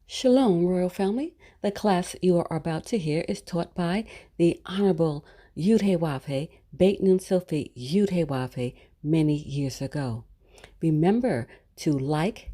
Shalom, Royal Family. The class you are about to hear is taught by the Honorable Yudhe Beit Nun Sophie Yudhe many years ago. Remember to like,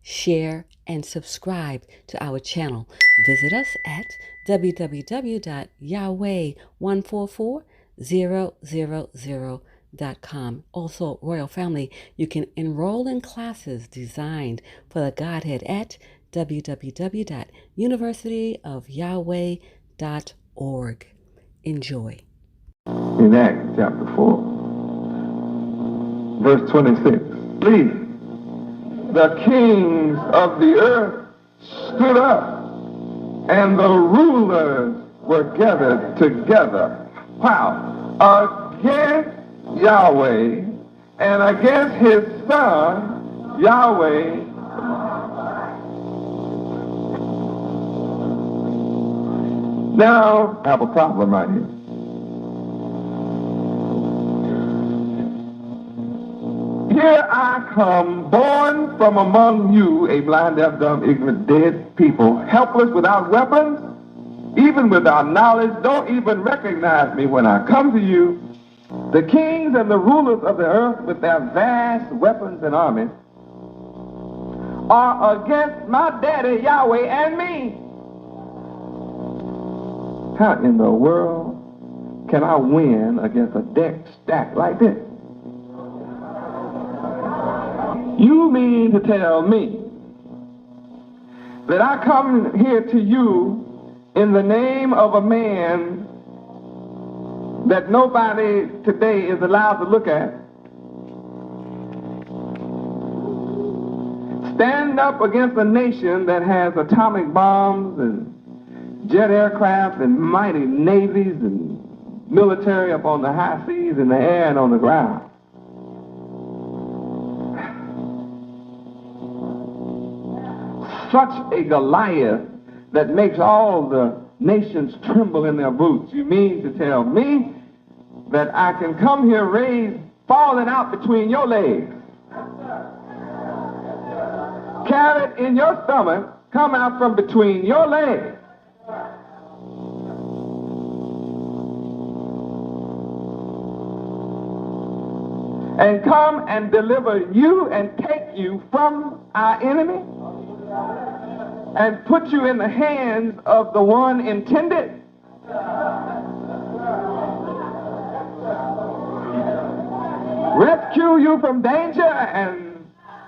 share, and subscribe to our channel. Visit us at www.yahweh144000.com. Also, Royal Family, you can enroll in classes designed for the Godhead at www.universityofyahweh.org. Enjoy. In Acts chapter 4, verse 26. Please. The kings of the earth stood up, and the rulers were gathered together. Wow. Against Yahweh and against his son, Yahweh. Now, I have a problem right here. Here I come, born from among you, a blind, deaf, dumb, ignorant, dead people, helpless, without weapons, even without knowledge, don't even recognize me when I come to you. The kings and the rulers of the earth, with their vast weapons and armies, are against my daddy Yahweh and me. How in the world can I win against a deck stacked like this? You mean to tell me that I come here to you in the name of a man that nobody today is allowed to look at, stand up against a nation that has atomic bombs and jet aircraft and mighty navies and military up on the high seas, in the air, and on the ground? Such a Goliath that makes all the nations tremble in their boots. You mean to tell me that I can come here raised, falling out between your legs, carried in your stomach, come out from between your legs, and come and deliver you and take you from our enemy and put you in the hands of the one intended? Rescue you from danger and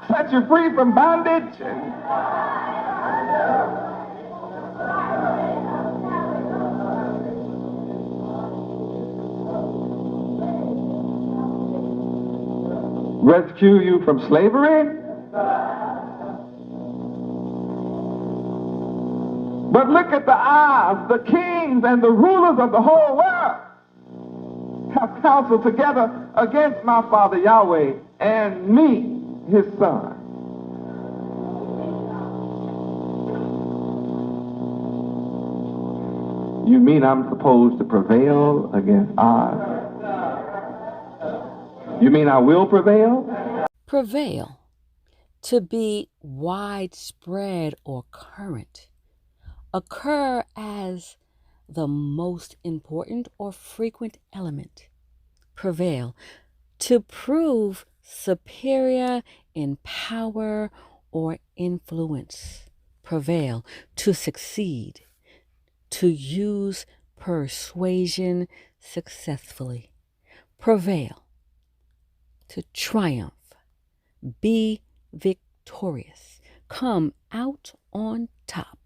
set you free from bondage? Rescue you from slavery? But look at the odds. The kings and the rulers of the whole world have counseled together against my father Yahweh and me, his son. You mean I'm supposed to prevail against odds? You mean I will prevail? Prevail. To be widespread or current. Occur as the most important or frequent element. Prevail. To prove superior in power or influence. Prevail. To succeed. To use persuasion successfully. Prevail. To triumph. Be victorious. Come out on top.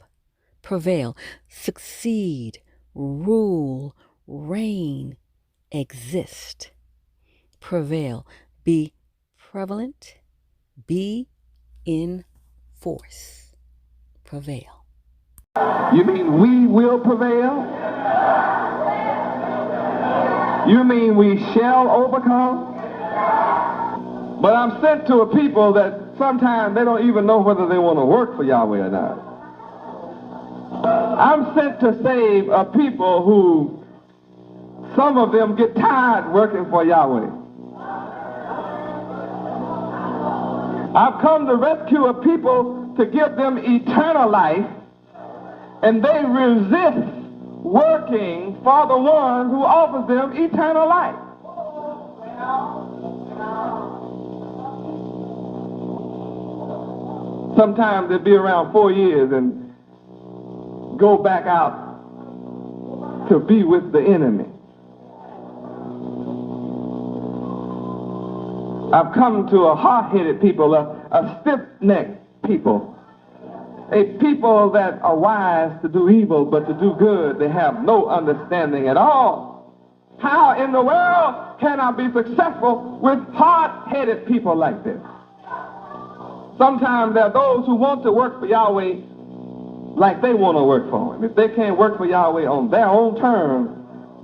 Prevail, succeed, rule, reign, exist. Prevail, be prevalent, be in force. Prevail. You mean we will prevail? You mean we shall overcome? But I'm sent to a people that sometimes they don't even know whether they want to work for Yahweh or not. I'm sent to save a people who, some of them get tired working for Yahweh. I've come to rescue a people to give them eternal life, and they resist working for the one who offers them eternal life. Sometimes it'd be around 4 years and go back out to be with the enemy. I've come to a hard-headed people, a stiff-necked people, a people that are wise to do evil, but to do good they have no understanding at all. How in the world can I be successful with hard-headed people like this? Sometimes there are those who want to work for Yahweh like they want to work for him. If they can't work for Yahweh on their own terms,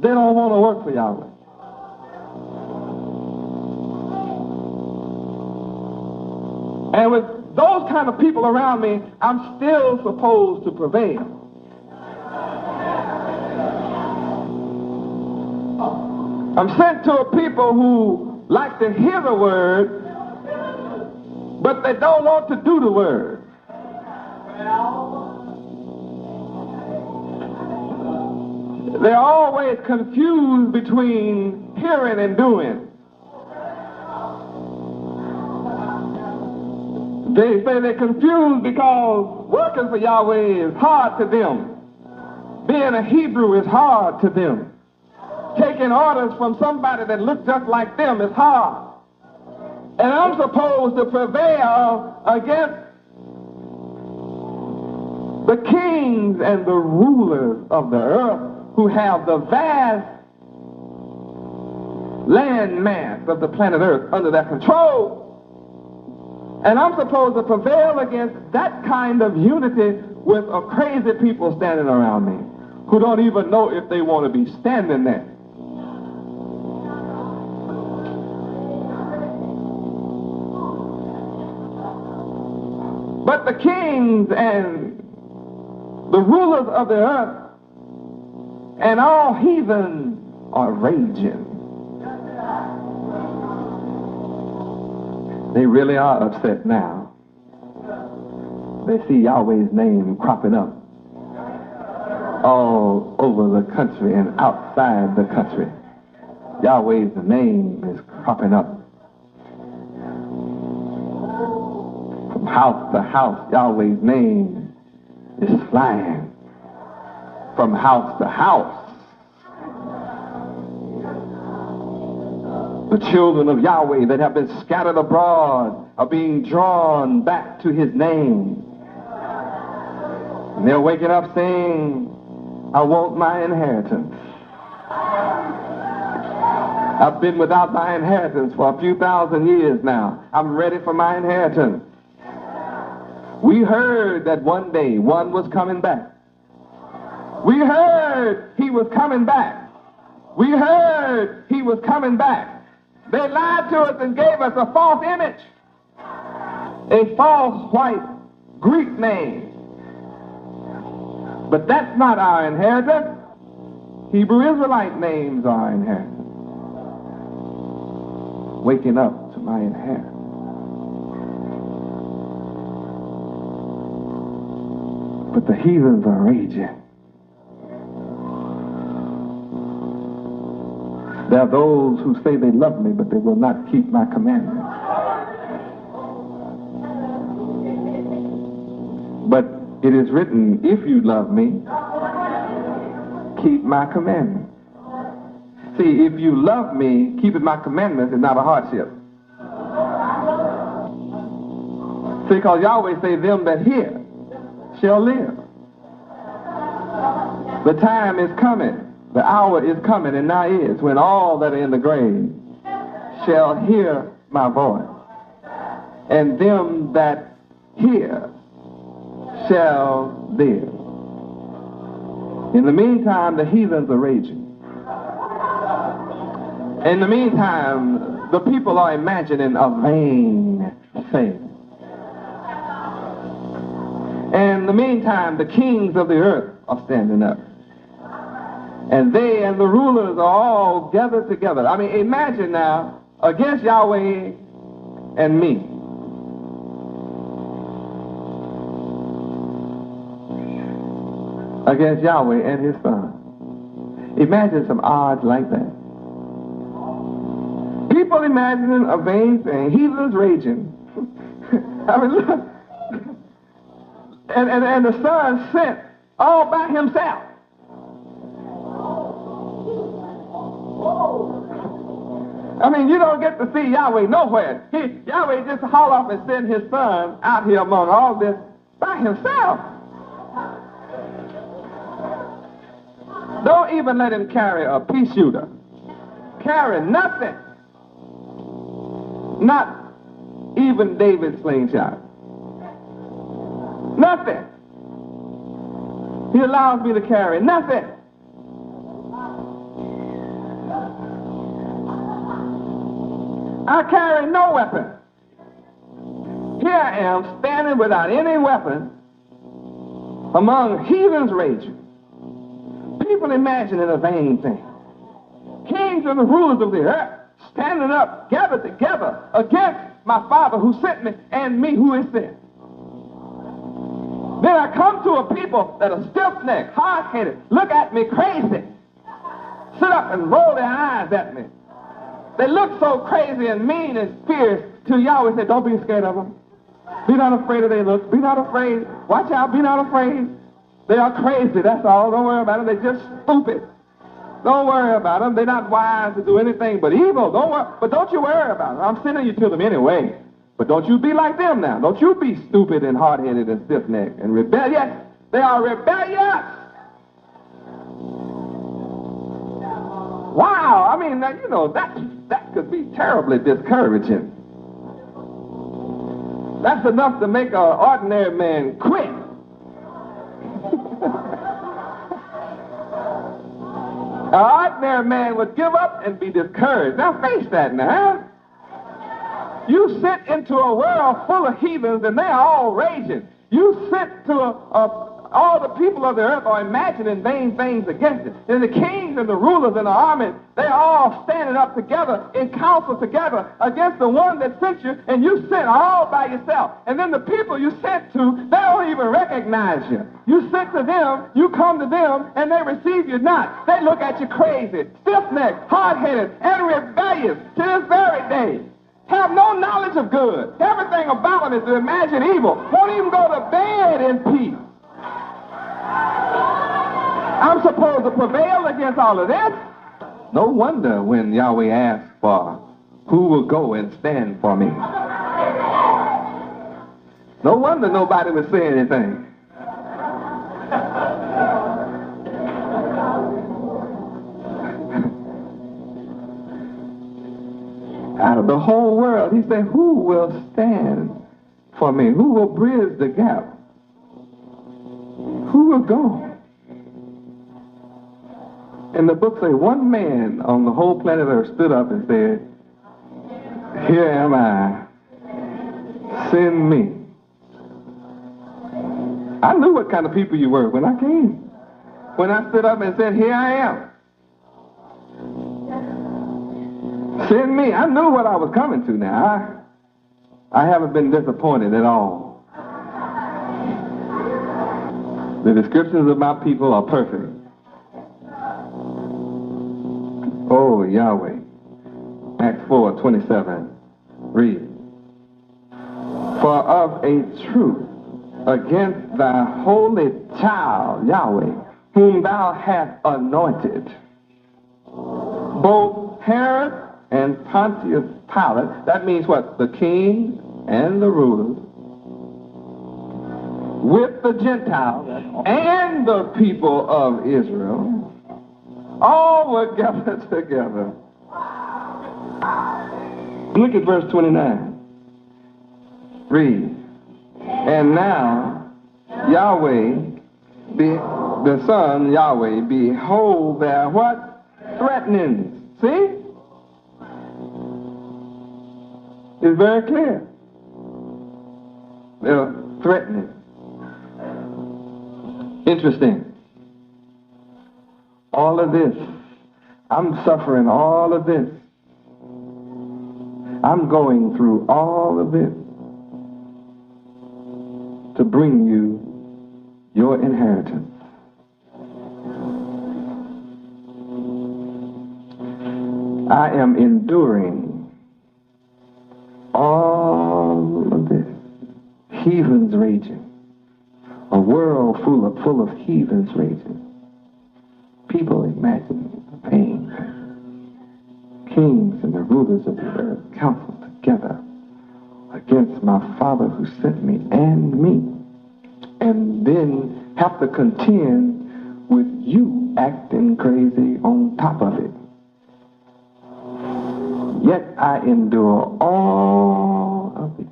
they don't want to work for Yahweh. And with those kind of people around me, I'm still supposed to prevail. I'm sent to a people who like to hear the word, but they don't want to do the word. They're always confused between hearing and doing. They say they're confused because working for Yahweh is hard to them. Being a Hebrew is hard to them. Taking orders from somebody that looks just like them is hard. And I'm supposed to prevail against the kings and the rulers of the earth who have the vast land mass of the planet Earth under their control. And I'm supposed to prevail against that kind of unity with a crazy people standing around me who don't even know if they want to be standing there. But the kings and the rulers of the earth and all heathens are raging. They really are upset now. They see Yahweh's name cropping up all over the country and outside the country. Yahweh's name is cropping up. From house to house, Yahweh's name is flying. From house to house, the children of Yahweh that have been scattered abroad are being drawn back to his name. And they're waking up saying, I want my inheritance. I've been without my inheritance for a few thousand years now. I'm ready for my inheritance. We heard that one day one was coming back. We heard he was coming back. We heard he was coming back. They lied to us and gave us a false image, a false white Greek name. But that's not our inheritance. Hebrew Israelite names are our inheritance. Waking up to my inheritance. But the heathens are raging. There are those who say they love me, but they will not keep my commandments. But it is written, if you love me, keep my commandments. See, if you love me, keeping my commandments is not a hardship. See, because Yahweh say, them that hear shall live. The time is coming. The hour is coming, and now is, when all that are in the grave shall hear my voice. And them that hear shall live. In the meantime, the heathens are raging. In the meantime, the people are imagining a vain thing. In the meantime, the kings of the earth are standing up. And they and the rulers are all gathered together. I mean, imagine now, against Yahweh and me. against Yahweh and his son. Imagine some odds like that. People imagining a vain thing, heathens raging. I mean, look. And the son sent all by himself. I mean, you don't get to see Yahweh nowhere. Yahweh just haul off and send his son out here among all this by himself. Don't even let him carry a pea shooter. Carry nothing. Not even David's slingshot. Nothing. He allows me to carry nothing. I carry no weapon. Here I am standing without any weapon among heathens raging. People imagining a vain thing. Kings and the rulers of the earth standing up, gathered together against my Father who sent me and me who is sent. Then I come to a people that are stiff-necked, hard-headed, look at me crazy, sit up and roll their eyes at me. They look so crazy and mean and fierce till Yahweh said, don't be scared of them. Be not afraid of their looks. Be not afraid. Watch out. Be not afraid. They are crazy. That's all. Don't worry about them. They're just stupid. Don't worry about them. They're not wise to do anything but evil. Don't worry. But don't you worry about them. I'm sending you to them anyway. But don't you be like them now. Don't you be stupid and hard-headed and stiff-necked and rebellious. They are rebellious. Wow. I mean, you know, that could be terribly discouraging. That's enough to make an ordinary man quit. An ordinary man would give up and be discouraged. Now face that now. You sit into a world full of heathens and they are all raging. You sit to all the people of the earth are imagining vain things against it. And the kings and the rulers and the armies, they're all standing up together in council together against the one that sent you, and you sent all by yourself. And then the people you sent to, they don't even recognize you. You sent to them, you come to them, and they receive you not. They look at you crazy, stiff-necked, hard-headed, and rebellious to this very day. Have no knowledge of good. Everything about them is to imagine evil. Won't even go to bed in peace. I'm supposed to prevail against all of this. No wonder when Yahweh asked for who will go and stand for me. No wonder nobody would say anything. Out of the whole world, he said, who will stand for me? Who will bridge the gap? Who will go? And the book says, one man on the whole planet Earth stood up and said, here am I, send me. I knew what kind of people you were when I came. When I stood up and said, here I am. Send me. I knew what I was coming to now. I haven't been disappointed at all. The descriptions of my people are perfect. Oh, Yahweh. Acts 4:27. Read. For of a truth, against thy holy child, Yahweh, whom thou hast anointed, both Herod and Pontius Pilate, that means what? The king and the rulers, with the Gentiles and the people of Israel, all were gathered together. Look at verse 29. Read. And now, Yahweh, the Son, Yahweh, behold their what? Threatenings. See? It's very clear. They're threatening. Interesting. All of this. I'm suffering all of this. I'm going through all of this to bring you your inheritance. I am enduring all of this. Heathens raging. A world full of heathens raging. People imagine the pain. Kings and the rulers of the earth counsel together against my Father who sent me and me. And then have to contend with you acting crazy on top of it. Yet I endure all of this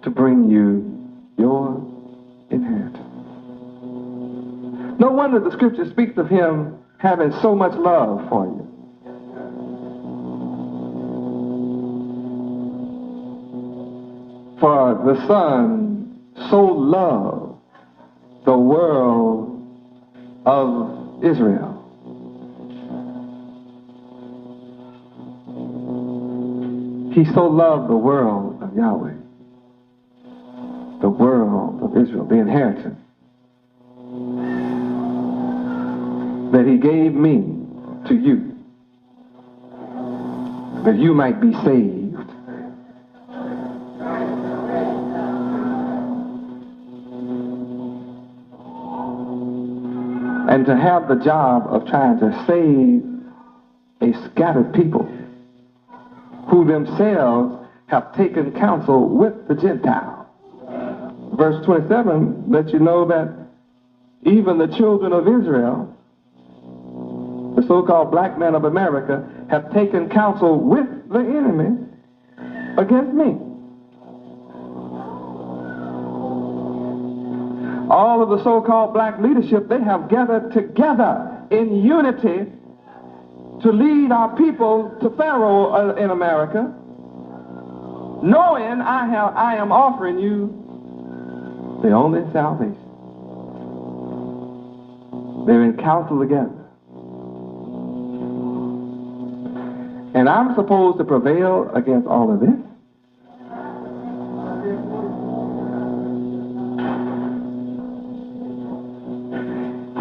to bring you your inheritance. No wonder the scripture speaks of him having so much love for you. For the Son so loved the world of Israel. He so loved the world of Yahweh, the world of Israel, the inheritance, that he gave me to you, that you might be saved. And to have the job of trying to save a scattered people who themselves have taken counsel with the Gentiles. Verse 27 lets you know that even the children of Israel, the so-called black men of America, have taken counsel with the enemy against me. All of the so-called black leadership, they have gathered together in unity to lead our people to Pharaoh in America, knowing I am offering you the only salvation. They're in council together. And I'm supposed to prevail against all of this?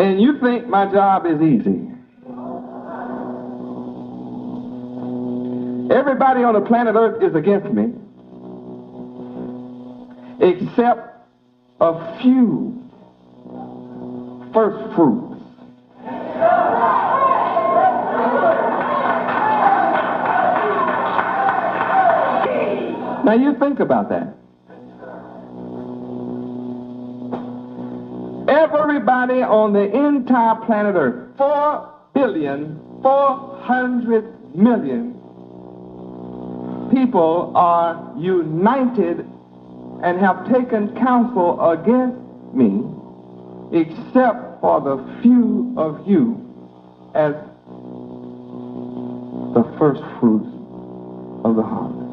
And you think my job is easy? Everybody on the planet Earth is against me, except a few first fruits. Now you think about that. Everybody on the entire planet Earth, 4,400,000,000 people are united and have taken counsel against me, except for the few of you as the first fruits of the harvest.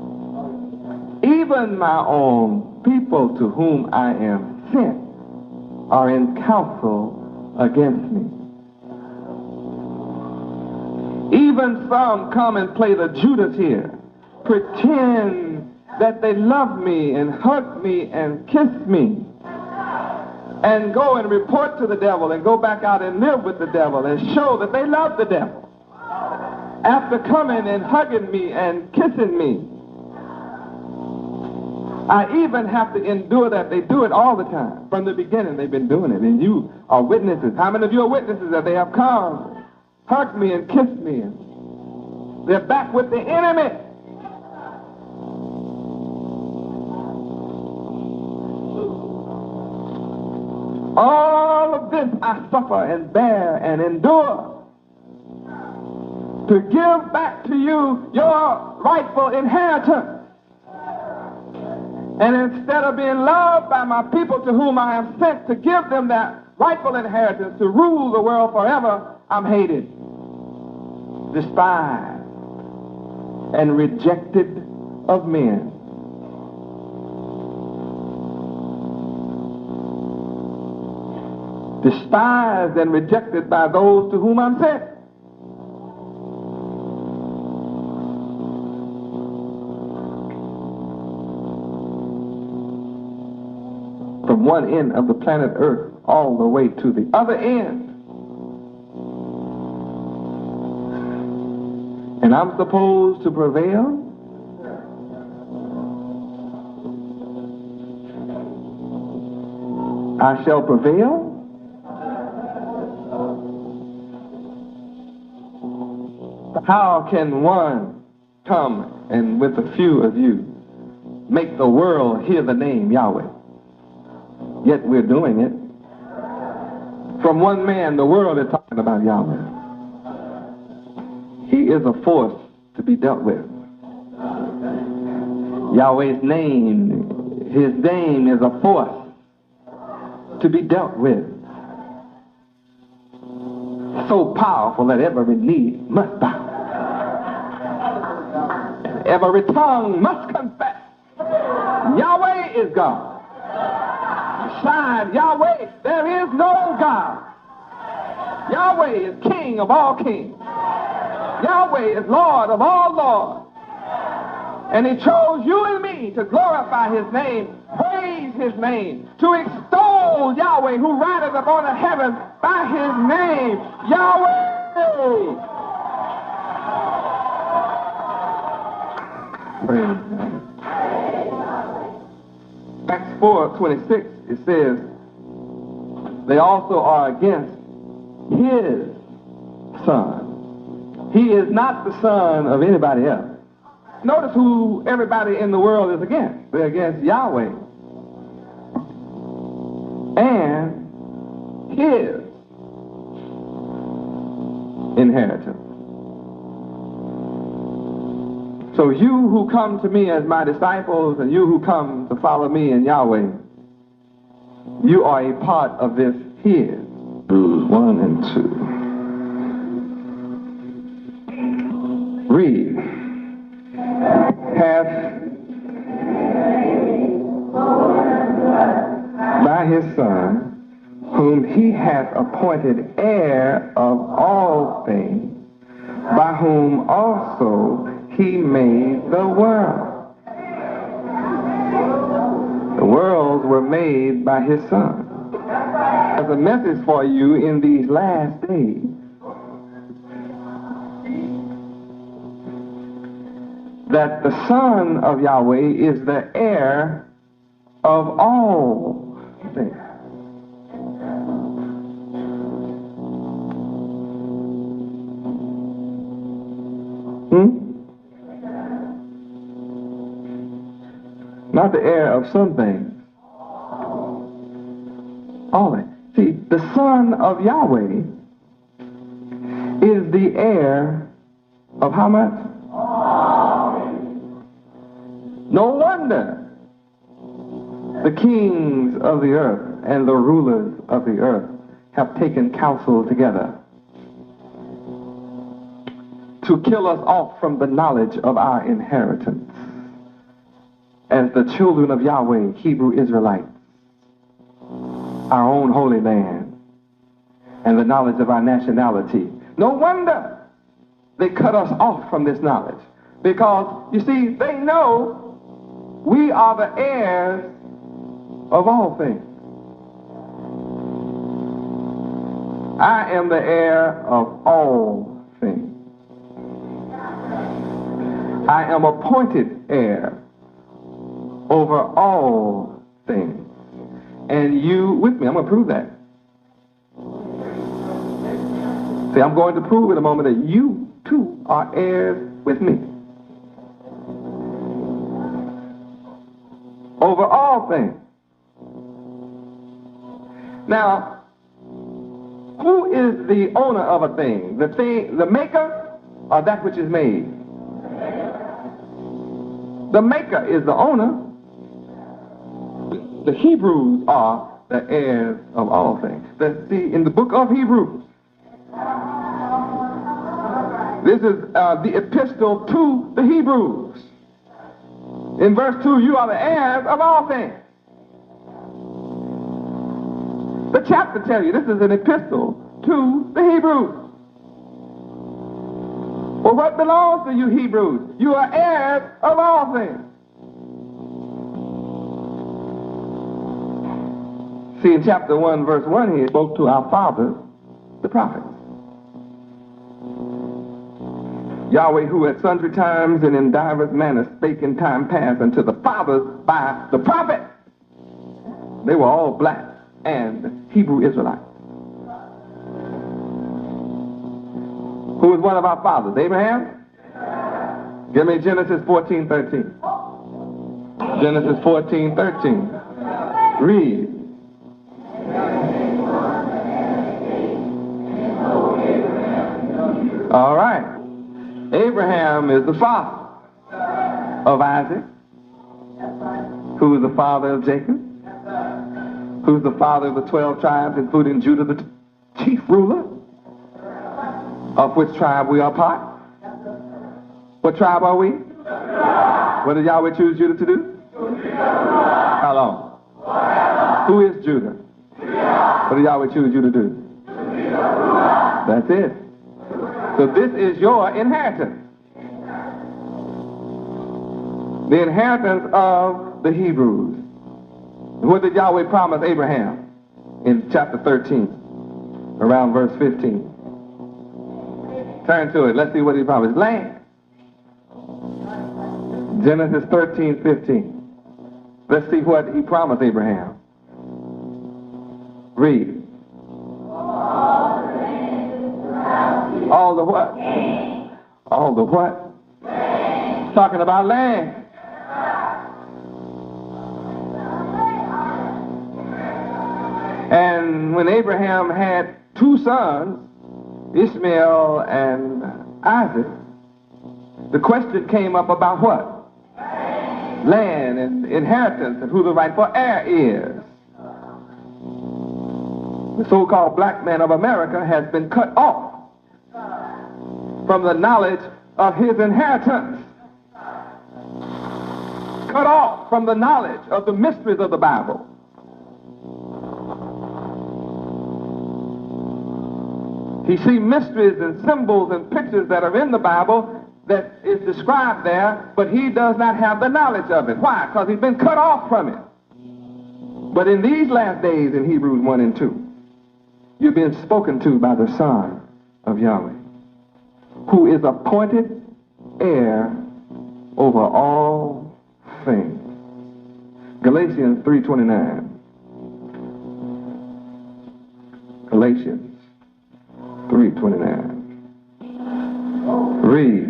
Even my own people to whom I am sent are in counsel against me. Even some come and play the Judas here, pretend that they love me and hug me and kiss me, and go and report to the devil and go back out and live with the devil and show that they love the devil after coming and hugging me and kissing me. I even have to endure that. They do it all the time. From the beginning, they've been doing it. And you are witnesses. How many of you are witnesses that they have come, hugged me and kissed me? And they're back with the enemy. All of this I suffer and bear and endure to give back to you your rightful inheritance. And instead of being loved by my people to whom I am sent to give them that rightful inheritance to rule the world forever, I'm hated, despised, and rejected of men. Despised and rejected by those to whom I'm sent. From one end of the planet Earth all the way to the other end. And I'm supposed to prevail? I shall prevail? How can one come and with a few of you make the world hear the name Yahweh? Yet we're doing it. From one man, the world is talking about Yahweh. He is a force to be dealt with. Yahweh's name, his name is a force to be dealt with. So powerful that every knee must bow. Every tongue must confess Yahweh is God. Beside Yahweh, there is no God. Yahweh is King of all kings. Yahweh is Lord of all lords. And he chose you and me to glorify his name, praise his name, to extol Yahweh who rideth upon the heavens by his name, Yahweh. Praise God. Acts 4:26, it says, they also are against his son. He is not the son of anybody else. Notice who everybody in the world is against. They're against Yahweh and his inheritance. So you who come to me as my disciples and you who come to follow me in Yahweh, you are a part of this his. Hebrews 1 and 2. Read. Hath by his Son, whom he hath appointed heir of all things, by whom also he made the world. The worlds were made by his Son. There's a message for you in these last days. That the Son of Yahweh is the heir of all things. Not the heir of some things. All that. See, the Son of Yahweh is the heir of how much? No wonder the kings of the earth and the rulers of the earth have taken counsel together to kill us off from the knowledge of our inheritance as the children of Yahweh, Hebrew Israelites, our own holy land, and the knowledge of our nationality. No wonder they cut us off from this knowledge, because, you see, they know we are the heirs of all things. I am the heir of all things. I am appointed heir over all things. And you with me, I'm going to prove that. See, I'm going to prove in a moment that you too are heirs with me. Over all things. Now, who is the owner of a thing? The maker, or that which is made? The maker is the owner. The Hebrews are the heirs of all things. See, in the book of Hebrews, this is the epistle to the Hebrews. In verse 2, you are the heirs of all things. The chapter tells you this is an epistle to the Hebrews. Well, what belongs to you, Hebrews? You are heirs of all things. See, in chapter 1, verse 1, he spoke to our fathers, the prophets. Yahweh, who at sundry times and in divers manners spake in time past unto the fathers by the prophets. They were all black and Hebrew Israelites. Who was one of our fathers? Abraham? Give me Genesis 14:13. Genesis 14:13. Read. All right. Abraham is the father of Isaac, who is the father of Jacob, who's the father of the 12 tribes, including Judah, the chief ruler, of which tribe we are part. What tribe are we? What did Yahweh choose Judah to do? How long? Who is Judah? What did Yahweh choose you to do? That's it. So this is your inheritance. The inheritance of the Hebrews. What did Yahweh promise Abraham in chapter 13, around verse 15? Turn to it. Let's see what he promised. Land. Genesis 13:15. Let's see what he promised Abraham. Read. All the what? All the what? Talking about land. And when Abraham had two sons, Ishmael and Isaac, the question came up about what? Land and inheritance and who the rightful heir is. The so-called black man of America has been cut off from the knowledge of his inheritance. Cut off from the knowledge of the mysteries of the Bible. He sees mysteries and symbols and pictures that are in the Bible that is described there, but he does not have the knowledge of it. Why? Because he's been cut off from it. But in these last days, in Hebrews 1 and 2, you're being spoken to by the Son of Yahweh, who is appointed heir over all things. Galatians 3:29. Galatians 3:29. Read.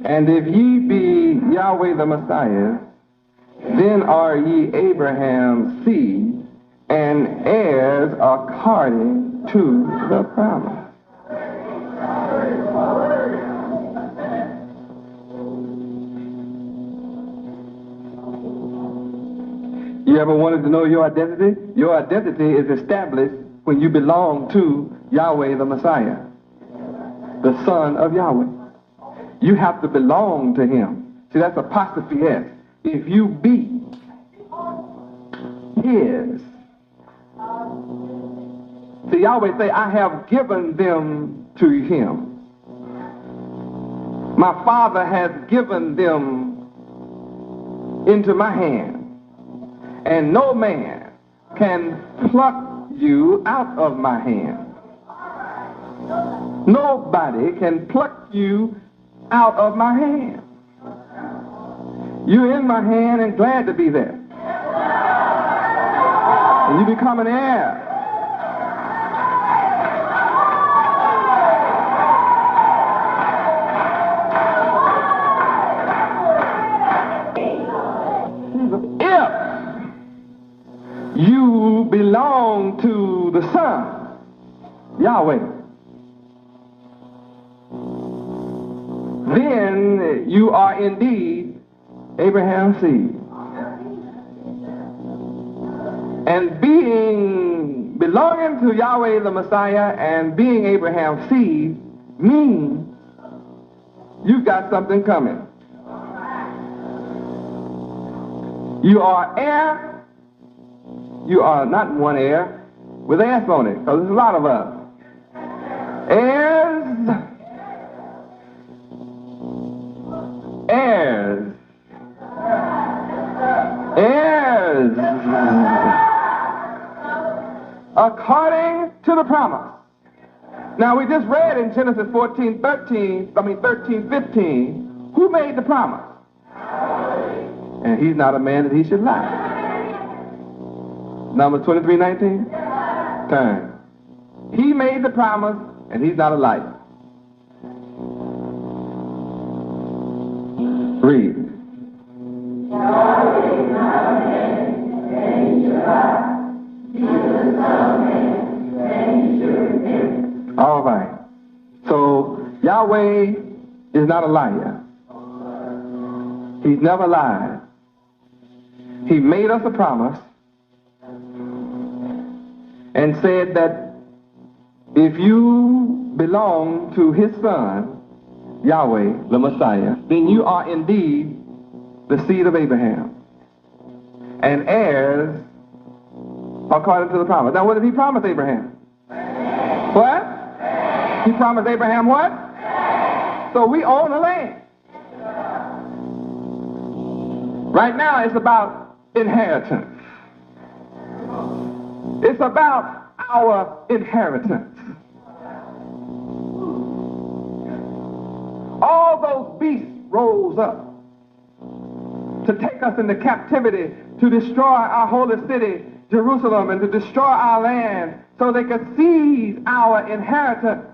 And if ye be Yahweh the Messiah, then are ye Abraham's seed and heirs according to the promise. You ever wanted to know your identity? Your identity is established when you belong to Yahweh the Messiah, the Son of Yahweh. You have to belong to him. See, that's apostrophe S. If you be his. See, Yahweh say, I have given them to him. My Father has given them into my hand. And no man can pluck you out of my hand. Nobody can pluck you out of my hand. You're in my hand and glad to be there. And you become an heir. If you belong to the Son, Yahweh, then you are indeed Abraham's seed. And belonging to Yahweh the Messiah and being Abraham's seed means you've got something coming. You are heir. You are not one heir with S on it, because there's a lot of us. Heirs. Heirs. Heirs. According to the promise. Now we just read in Genesis 13:15, who made the promise? And he's not a man that he should lie. Numbers 23:19. Turn. He made the promise and he's not a liar. Read. All right. So Yahweh is not a liar. He's never lied. He made us a promise and said that if you belong to his son, Yahweh, the Messiah, then you are indeed the seed of Abraham and heirs according to the promise. Now, what did he promise Abraham? What? He promised Abraham what? So we own the land. Right now, it's about inheritance. It's about our inheritance. All those beasts rose up to take us into captivity, to destroy our holy city, Jerusalem, and to destroy our land so they could seize our inheritance.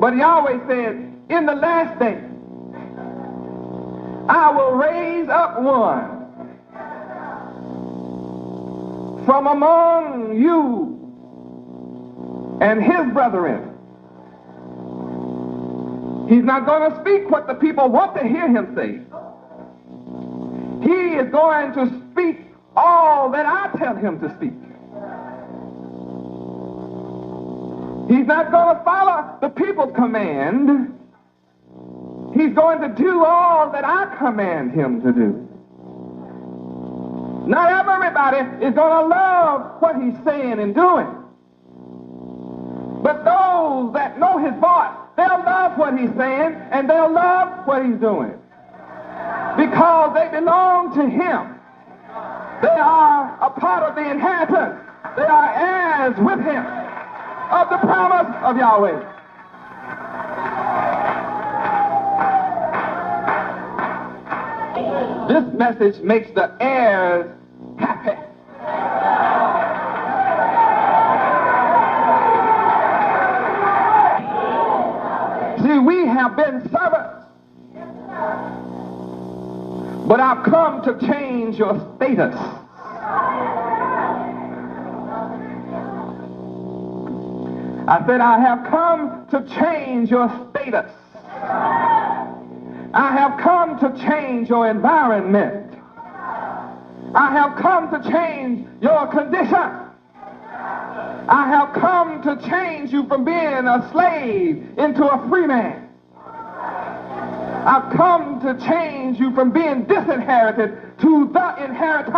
But Yahweh said, in the last day, I will raise up one from among you and his brethren. He's not going to speak what the people want to hear him say. He is going to speak all that I tell him to speak. He's not going to follow the people's command. He's going to do all that I command him to do. Not everybody is going to love what he's saying and doing. But those that know his voice, they'll love what he's saying and they'll love what he's doing. Because they belong to him. They are a part of the inheritance. They are heirs with him of the promise of Yahweh. This message makes the heirs happy. See, we have been servants, but I've come to change your status. I said, I have come to change your status. I have come to change your environment. I have come to change your condition. I have come to change you from being a slave into a free man. I've come to change you from being disinherited to the inheritor.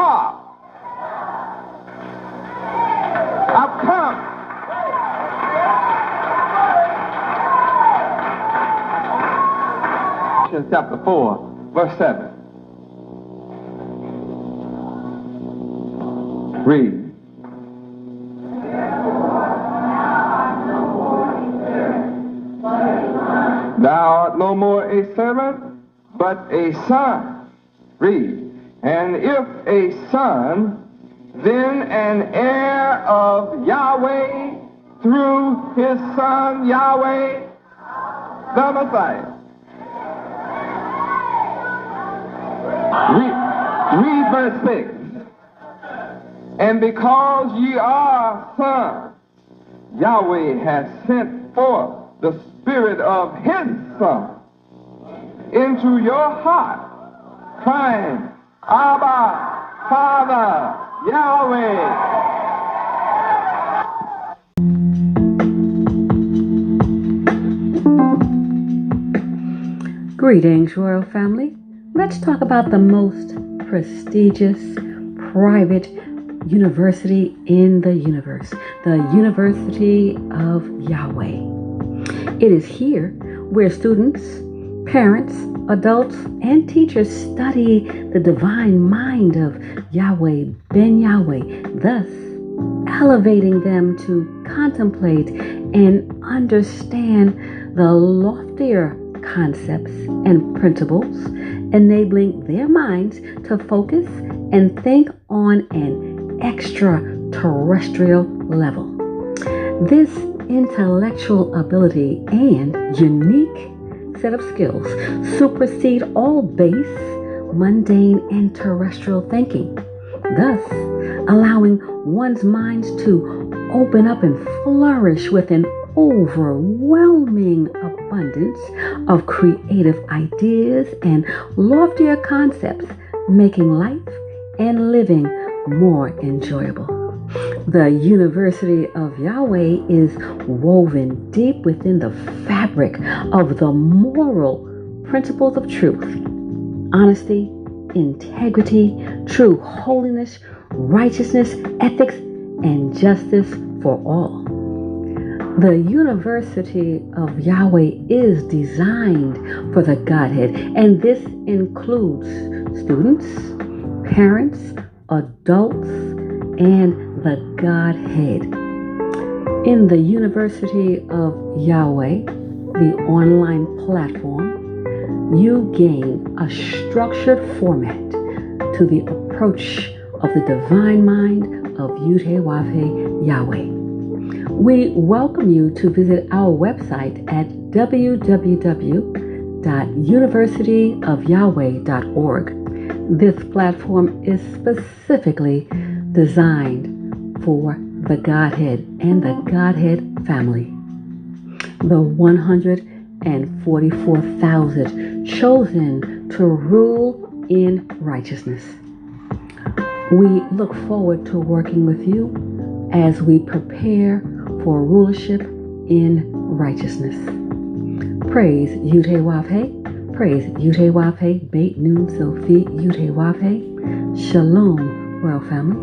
I've come. Chapter 4, verse 7. Read. Thou art no more a servant, but a son. Read. And if a son, then an heir of Yahweh through his son Yahweh, the Messiah. Read verse 6. And because ye are sons, Yahweh has sent forth the Spirit of his Son into your heart, crying, Abba, Father, Yahweh. Greetings, royal family. Let's talk about the most prestigious private university in the universe, the University of Yahweh. It is here where students, parents, adults, and teachers study the divine mind of Yahweh Ben Yahweh, thus elevating them to contemplate and understand the loftier concepts and principles, enabling their minds to focus and think on an extraterrestrial level. This intellectual ability and unique set of skills supersede all base, mundane, and terrestrial thinking, thus allowing one's minds to open up and flourish with an overwhelming abundance of creative ideas and loftier concepts, making life and living more enjoyable. The University of Yahweh is woven deep within the fabric of the moral principles of truth, honesty, integrity, true holiness, righteousness, ethics, and justice for all. The University of Yahweh is designed for the Godhead, and this includes students, parents, adults, and the Godhead. In the University of Yahweh, the online platform, you gain a structured format to the approach of the divine mind of Yud-Heh-Wav-Heh Yahweh. We welcome you to visit our website at www.universityofyahweh.org. This platform is specifically designed for the Godhead and the Godhead family. The 144,000 chosen to rule in righteousness. We look forward to working with you as we prepare for rulership in righteousness. Praise Yud-Heh-Wav-Heh. Praise Yud-Heh-Wav-Heh. Beit Nun Sophie Yud-Heh-Wav-Heh. Shalom, World Family.